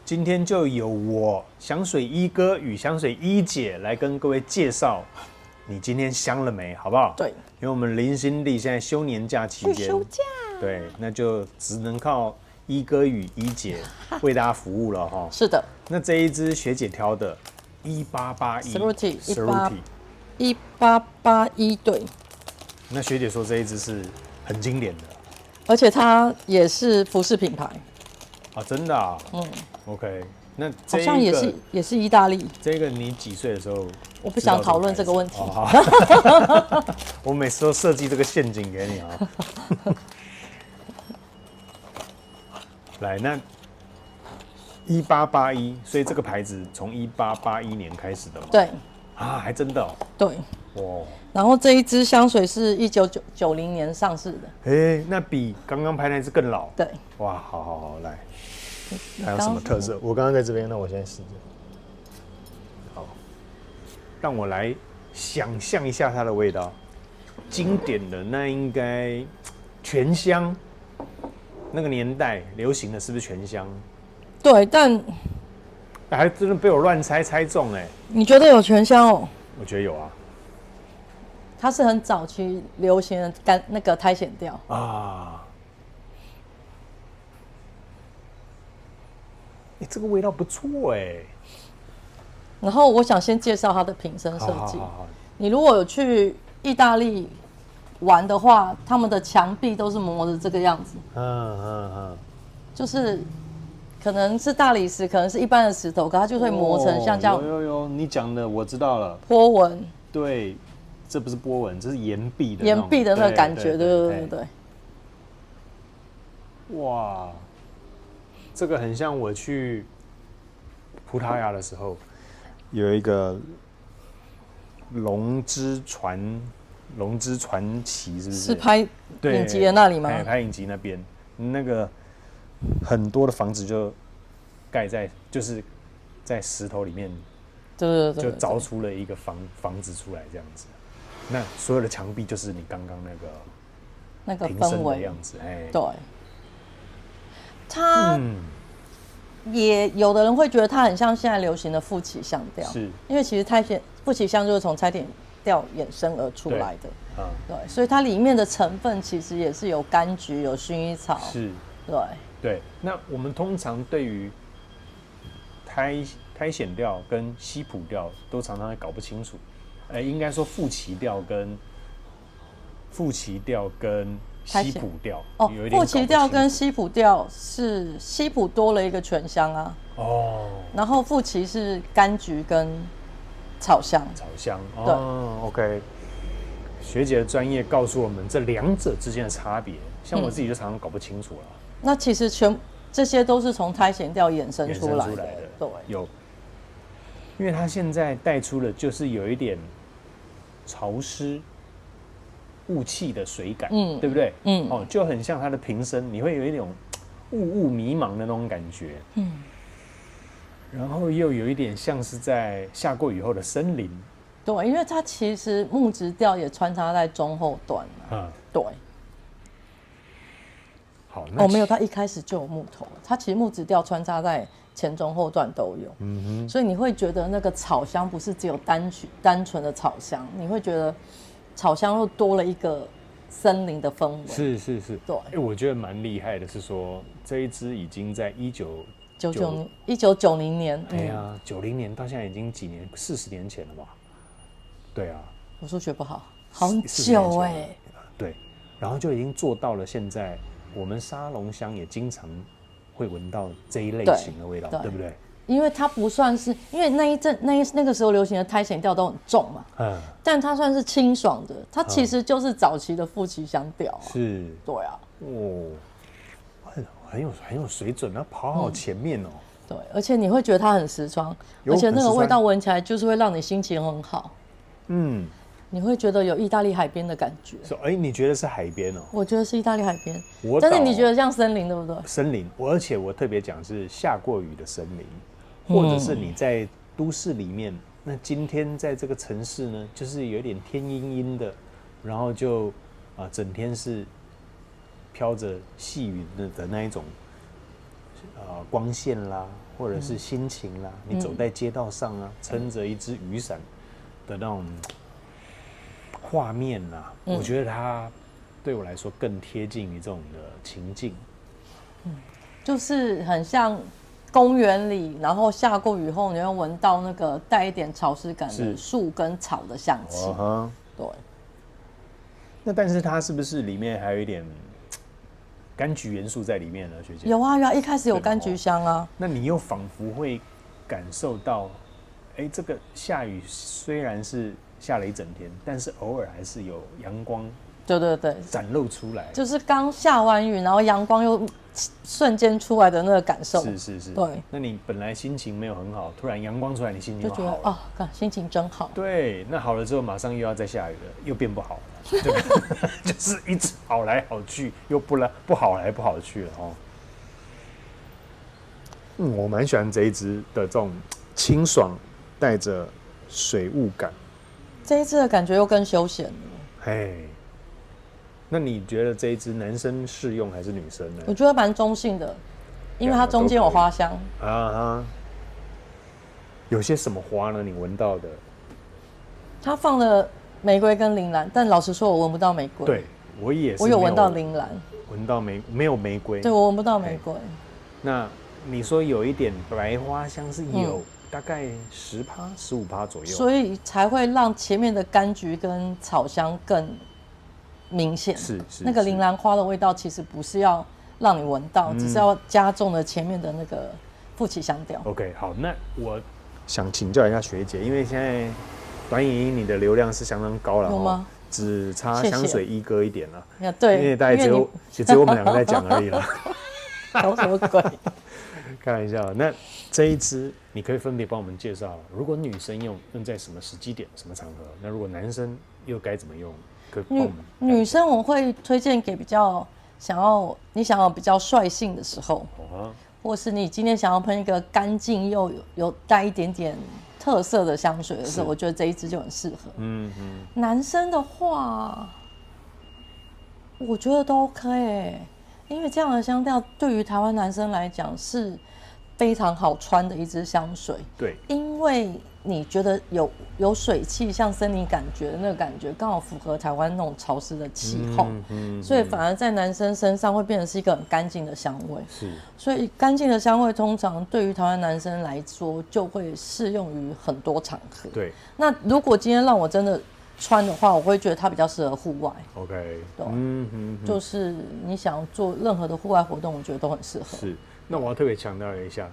今天就由我香水一哥与香水一姐来跟各位介绍，你今天香了没，好不好？对，因为我们林心力现在休年假期间，休假，对，那就只能靠一哥与一姐为大家服务了哈。是的。那这一支学姐挑的1881 1881，对。那学姐说这一支是很经典的，而且它也是服饰品牌啊，真的啊。OK， 那这好像也是意大利。这个你几岁的时候？我不想讨论这个问题。我每次都设计这个陷阱给你啊。来，那1881，所以这个牌子从1881年开始的嘛？对。啊，还真的哦。对。哇。然后这一支香水是1990年上市的。那比刚刚拍那支更老。对。哇，好，来。还有什么特色？我刚刚在这边，那我现在试着。好，让我来想象一下它的味道。经典的那应该全香，那个年代流行的是不是全香？对，但还真的被我乱猜中哎。你觉得有全香哦？我觉得有啊。它是很早期流行的那个苔藓调啊。这个味道不错哎。然后我想先介绍它的瓶身设计。你如果有去意大利玩的话，他们的墙壁都是磨的这个样子。就是可能是大理石，可能是一般的石头，可它就会磨成像这样。有，你讲的我知道了。波纹。对，这不是波纹，这是岩壁的。岩壁的那个感觉，对。哇。这个很像我去葡萄牙的时候，有一个龙之传奇，是不是？是拍影集的那里吗？拍影集那边，那个很多的房子就盖在就是在石头里面，对，就凿出了一个房子出来这样子。那所有的墙壁就是你刚刚那个氛围的样子，对。它也有的人会觉得它很像现在流行的富奇香调，是因为其实富奇香就是从苔藓调衍生而出来的，对，所以它里面的成分其实也是有柑橘、有薰衣草，是，对。那我们通常对于苔藓调跟西普调都常常会搞不清楚，应该说富奇调跟西普调哦，富奇调跟西普调是西普多了一个全香啊。哦。然后富奇是柑橘跟草香。对。OK。学姐的专业告诉我们这两者之间的差别，像我自己就常常搞不清楚了。那其实这些都是从苔藓调衍生出来的。对。有。因为它现在带出的就是有一点潮湿。雾气的水感，对不对？就很像它的瓶身，你会有一种雾迷茫的那种感觉。然后又有一点像是在下过雨后的森林。对，因为它其实木质调也穿插在中后段对。好，没有，它一开始就有木头，它其实木质调穿插在前中后段都有。所以你会觉得那个草香不是只有单纯的草香，你会觉得。草香又多了一个森林的氛围，是，对。我觉得蛮厉害的，是说这一支已经在1990年，对啊，90年到现在已经几年，40年前了吧？对啊，我数学不好，好久哎。对，然后就已经做到了，现在我们沙龙香也经常会闻到这一类型的味道，对不对？因为它不算是，因为那个时候流行的苔藓调都很重嘛，但它算是清爽的，它其实就是早期的富奇香调是，对啊，很有水准，它跑好前面哦。对，而且你会觉得它很实穿，而且那个味道闻起来就是会让你心情很好，你会觉得有意大利海边的感觉。你觉得是海边哦？我觉得是意大利海边，但是你觉得像森林，对不对？森林，而且我特别讲是下过雨的森林。或者是你在都市里面，那今天在这个城市呢，就是有点天阴阴的，然后就整天是飘着细雨的那一种光线啦，或者是心情啦，你走在街道上啊，撑着一只雨伞的那种画面啊，我觉得它对我来说更贴近于这种的情境。就是很像公园里，然后下过雨后，你会闻到那个带一点潮湿感的树跟草的香气。对。那但是它是不是里面还有一点柑橘元素在里面呢，学姐？有啊，一开始有柑橘香啊。那你又仿佛会感受到，这个下雨虽然是下了一整天，但是偶尔还是有阳光。对对对，展露出来，就是刚下完雨，然后阳光又瞬间出来的那个感受。是。对。那你本来心情没有很好，突然阳光出来，你心情就好了。哦，心情真好。对，那好了之后，马上又要再下雨了，又变不好了，对吧？就是一直好来好去，又不好来不好去了哦。我蛮喜欢这一支的这种清爽，带着水雾感。这一支的感觉又更休闲了。嘿。那你觉得这一支男生适用还是女生呢？我觉得蛮中性的，因为它中间有花香啊。有些什么花呢？你闻到的？它放了玫瑰跟铃兰，但老实说，我闻不到玫瑰。对，我也是。我有闻到铃兰，闻到没有玫瑰。对，我闻不到玫瑰。那你说有一点白花香是有，大概10%、15%左右，所以才会让前面的柑橘跟草香更明显。是那个铃兰花的味道其实不是要让你闻到，只是要加重了前面的那个复起香调。OK， 好，那我想请教一下学姐，因为现在短影音你的流量是相当高了，有吗？只差香水一哥一点了。对，因为大概只有我们两个在讲而已了。搞什么鬼？开玩笑。那这一支你可以分别帮我们介绍，如果女生用在什么时机点、什么场合？那如果男生又该怎么用？女生我会推荐给比较想要比较率性的时候，或是你今天想要喷一个干净又有带一点点特色的香水的时候，我觉得这一支就很适合。男生的话，我觉得都 OK，因为这样的香调对于台湾男生来讲是非常好穿的一支香水。对，因为你觉得有水汽，像森林感觉的那个感觉，刚好符合台湾那种潮湿的气候，所以反而在男生身上会变成是一个很干净的香味。是，所以干净的香味通常对于台湾男生来说，就会适用于很多场合。对，那如果今天让我真的穿的话，我会觉得它比较适合户外。OK， 对，就是你想做任何的户外活动，我觉得都很适合。是，那我要特别强调一下。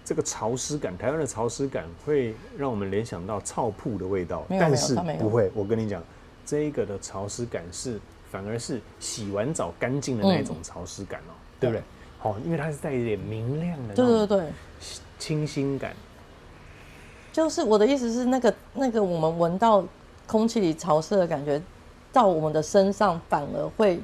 这个潮湿感，台湾的潮湿感会让我们联想到臭铺的味道，但是不会。我跟你讲，这一个的潮湿感反而是洗完澡干净的那种潮湿感对不对？好，因为它是带一点明亮的，对，清新感。就是我的意思是，那个我们闻到空气里潮湿的感觉，到我们的身上反而会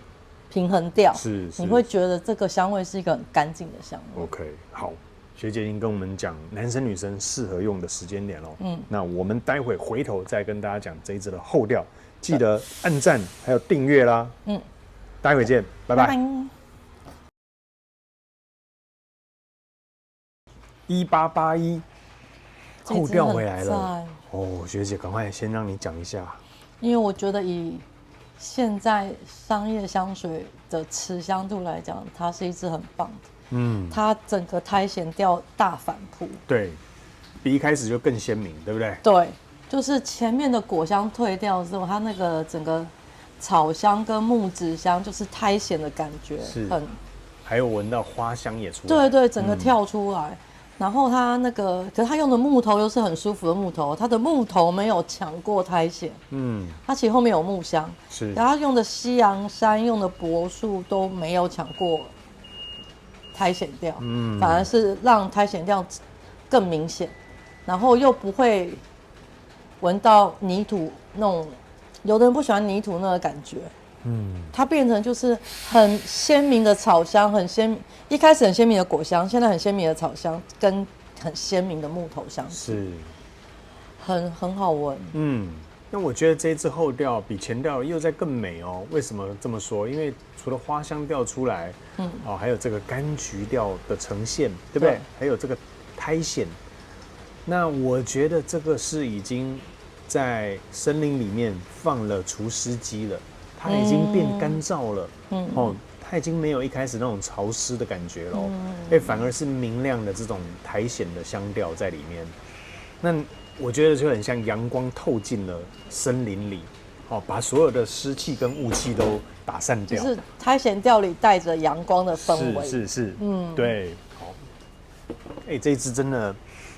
平衡掉，你会觉得这个香味是一个很干净的香味。OK， 好。学姐已经跟我们讲男生女生适合用的时间点了，那我们待会回头再跟大家讲这一支的后调，记得按赞还有订阅啦，待会见，拜拜。1881后调回来了哦，学姐赶快先让你讲一下，因为我觉得以现在商业香水的持香度来讲，它是一支很棒的。它整个苔藓调大反扑，对，比一开始就更鲜明，对不对？对，就是前面的果香退掉之后，它那个整个草香跟木质香，就是苔藓的感觉，还有闻到花香也出来，对，整个跳出来。然后它那个，可是它用的木头又是很舒服的木头，它的木头没有抢过苔藓，它其实后面有木香，然后它用的西洋杉、用的柏树都没有抢过苔藓调，反而是让苔藓调更明显，然后又不会闻到泥土那种，有的人不喜欢泥土那个感觉，它变成就是很鲜明的草香，一开始很鲜明的果香，现在很鲜明的草香跟很鲜明的木头香气，是，很好闻。那我觉得这一支后调比前调又再更美哦。为什么这么说？因为除了花香调出来，还有这个柑橘调的呈现，对不对？还有这个苔藓。那我觉得这个是已经在森林里面放了除湿机了，它已经变干燥了，它已经没有一开始那种潮湿的感觉了，反而是明亮的这种苔藓的香调在里面。那我觉得就很像阳光透进了森林里，把所有的湿气跟雾气都打散掉。就是苔藓调里带着阳光的氛围。是，对，好。这一支真的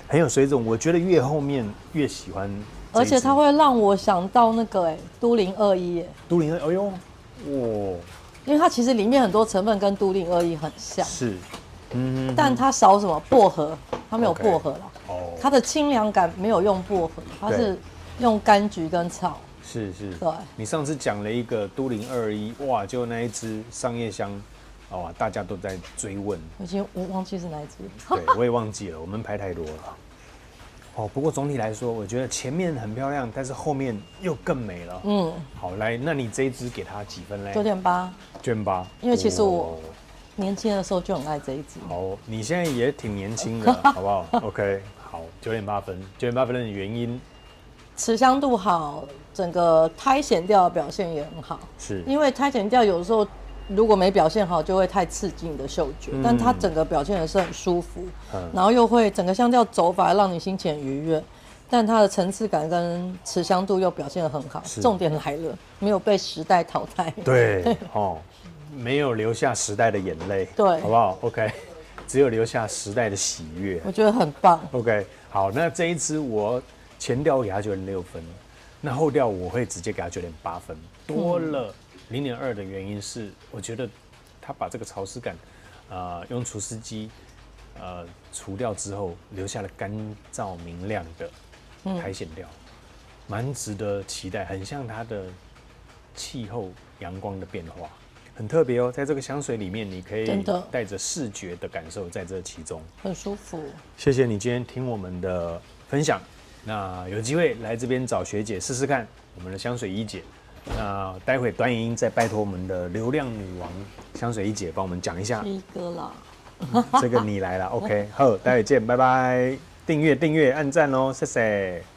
很有水准，我觉得越后面越喜欢。而且它会让我想到那个都灵21都灵21，哎呦，哇！因为它其实里面很多成分跟都灵21很像。是。但它少什么薄荷，它没有薄荷啦。它的清凉感没有用薄荷，它是用柑橘跟草。是。对。你上次讲了一个都灵21，哇，就那一支桑叶香，大家都在追问。我忘记是哪一支。对，我也忘记了，我们拍太多了。不过总体来说，我觉得前面很漂亮，但是后面又更美了。好，来，那你这一支给它几分嘞？9.8。9.8。因为其实我年轻的时候就很爱这一支。好，你现在也挺年轻的，好不好 ？OK， 好，9.8分。9.8分的原因，持香度好，整个苔藓调的表现也很好。是，因为苔藓调有时候如果没表现好，就会太刺激你的嗅觉，但它整个表现的是很舒服，然后又会整个香调走法让你心情愉悦，但它的层次感跟持香度又表现得很好。重点来了，没有被时代淘汰。对，没有留下时代的眼泪，对，好不好 ？OK， 只有留下时代的喜悦，我觉得很棒。OK， 好，那这一支我前调给它9.6分，那后调我会直接给它9.8分，多了0.2的原因是，我觉得它把这个潮湿感，用除湿机，除掉之后，留下了干燥明亮的苔藓调，蛮值得期待，很像它的气候阳光的变化。很特别哦，在这个香水里面，你可以带着视觉的感受在这其中，很舒服。谢谢你今天听我们的分享，那有机会来这边找学姐试试看我们的香水一姐。那待会短影音再拜托我们的流量女王香水一姐帮我们讲一下。一哥啦，这个你来了 ，OK， 好，待会见，拜拜。订阅，按赞哦，谢谢。